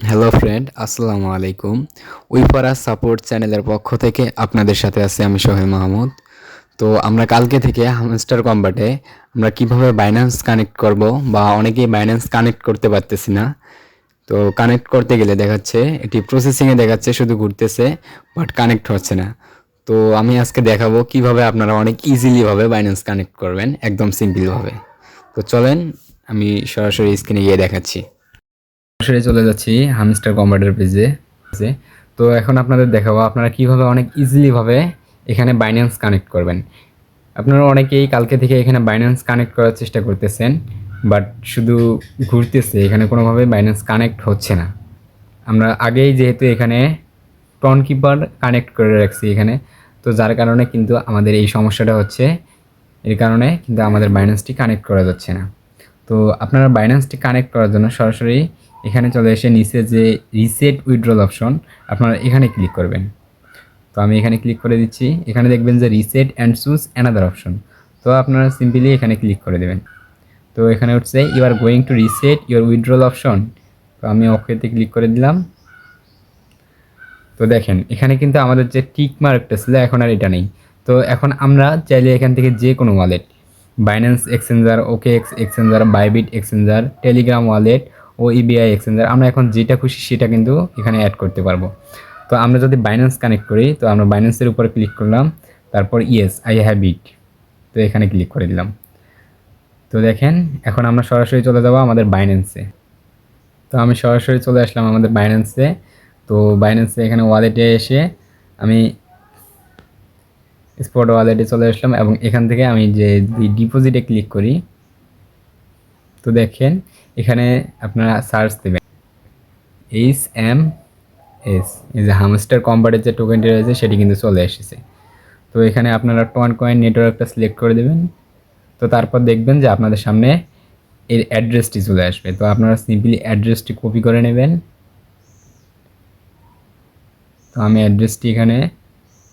Hello friend, আসসালামু আলাইকুম। উইপারা support চ্যানেলের পক্ষ থেকে আপনাদের সাথে আছি আমি সোহেল মাহমুদ। তো আমরা কালকে থেকে হামস্টার কম্বাটে আমরা কিভাবে বাইন্যান্স কানেক্ট করব, বা অনেকেই বাইন্যান্স কানেক্ট করতে পারতেছি না। তো কানেক্ট করতে গেলে দেখাচ্ছে এটি প্রসেসিংয়ে দেখাচ্ছে, শুধু ঘুরতেছে, বাট কানেক্ট হচ্ছে না। তো আমি আজকে দেখাবো কিভাবে আপনারা অনেক ইজিলিভাবে বাইন্যান্স কানেক্ট করবেন, একদম সিম্পলভাবে। তো চলেন, আমি সরাসরি স্ক্রিনে গিয়ে দেখাচ্ছি। সরাসরি চলে যাচ্ছি হামস্টার কম্বাটের পেজে। তো এখন আপনাদের দেখাবো আপনারা কিভাবে অনেক ইজিলিভাবে এখানে বাইন্যান্স কানেক্ট করবেন। আপনারা অনেকেই কালকে থেকে এখানে বাইন্যান্স কানেক্ট করার চেষ্টা করতেছেন, বাট শুধু ঘুরতেছে, এখানে কোনোভাবে বাইন্যান্স কানেক্ট হচ্ছে না। আমরা আগেই যেহেতু এখানে টন কিপার কানেক্ট করে রাখছি এখানে, তো যার কারণে কিন্তু আমাদের এই সমস্যাটা হচ্ছে। এর কারণে কিন্তু আমাদের বাইন্যান্সটি কানেক্ট করা যাচ্ছে না। তো আপনারা বাইন্যান্সটি কানেক্ট করার জন্য সরাসরি এখানে চলে এসে নিচে যে রিসেট উইথড্রল অপশন, আপনারা এখানে ক্লিক করবেন। তো আমি এখানে ক্লিক করে দিচ্ছি। এখানে দেখবেন যে reset and choose another option. তো আপনারা সিম্পলি এখানে ক্লিক করে দেবেন। তো এখানে উঠছে you are going to reset your withdrawal option. তো আমি ওকেতে ক্লিক করে দিলাম। তো দেখেন এখানে কিন্তু আমাদের যে টিক মার্কটা ছিল এখন আর এটা নেই। তো এখন আমরা চাইলে এখান থেকে যে কোনো wallet, Binance exchanger, OK exchanger, Bybit exchanger, Telegram wallet ও ইবিআই এক্সচেঞ্জার, আমরা এখন যেটা খুশি সেটা কিন্তু এখানে অ্যাড করতে পারবো। তো আমরা যদি বাইন্যান্স কানেক্ট করি, তো আমরা বাইন্যান্সের উপরে ক্লিক করলাম, তারপর ইয়েস আই হ্যাভ ইট, তো এখানে ক্লিক করে দিলাম। তো দেখেন এখন আমরা সরাসরি চলে যাবো আমাদের বাইন্যান্সে। তো আমি সরাসরি চলে আসলাম আমাদের বাইন্যান্সে। তো বাইন্যান্সে এখানে ওয়ালেটে এসে আমি স্পট ওয়ালেটে চলে আসলাম, এবং এখান থেকে আমি যে ডিপোজিটে ক্লিক করি, তো দেখেন এখানে আপনারা সার্চ দেবেন HMS, এই যে হামস্টার কম্বাটের যে টোকেনটি রয়েছে সেটি কিন্তু চলে এসেছে। তো এখানে আপনারা টন কয়েন নেটওয়ার্কটা সিলেক্ট করে দেবেন। তো তারপর দেখবেন যে আপনাদের সামনে এর অ্যাড্রেসটি চলে আসবে। তো আপনারা সিম্পলি অ্যাড্রেসটি কপি করে নেবেন। তো আমি অ্যাড্রেসটি এখানে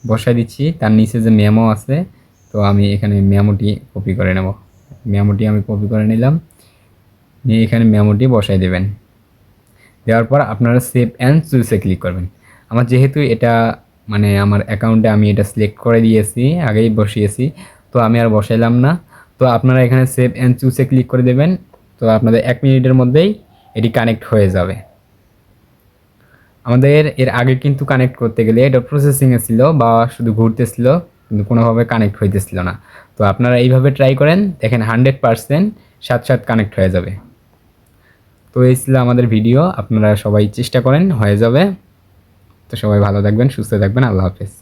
বসাই দিচ্ছি, তার নিচে যে মেমো আছে, তো আমি এখানে মেমোটি কপি করে নেব। মেমোটি আমি কপি করে নিলাম, নিয়ে এখানে মেমোটি বসাই দেবেন। দেওয়ার পর আপনারা সেভ অ্যান্ড চুজে ক্লিক করবেন। আমার যেহেতু এটা মানে আমার অ্যাকাউন্টে আমি এটা সিলেক্ট করে দিয়েছি, আগেই বসিয়েছি, তো আমি আর বসাইলাম না। তো আপনারা এখানে সেভ অ্যান্ড চুজে ক্লিক করে দেবেন। তো আপনাদের 1 মিনিটের মধ্যেই এটি কানেক্ট হয়ে যাবে। আমাদের এর আগে কিন্তু কানেক্ট করতে গেলে এটা প্রসেসিংয়ে ছিল বা শুধু ঘুরতেছিল, কিন্তু কোনোভাবে কানেক্ট হইতেছিল না। তো আপনারা এইভাবে ট্রাই করেন, দেখেন 100% সাথে কানেক্ট হয়ে যাবে। তো এই ছিল আমাদের ভিডিও, আপনারা সবাই চেষ্টা করেন, হয়ে যাবে। তো সবাই ভালো থাকবেন, সুস্থ থাকবেন, আল্লাহ হাফেজ।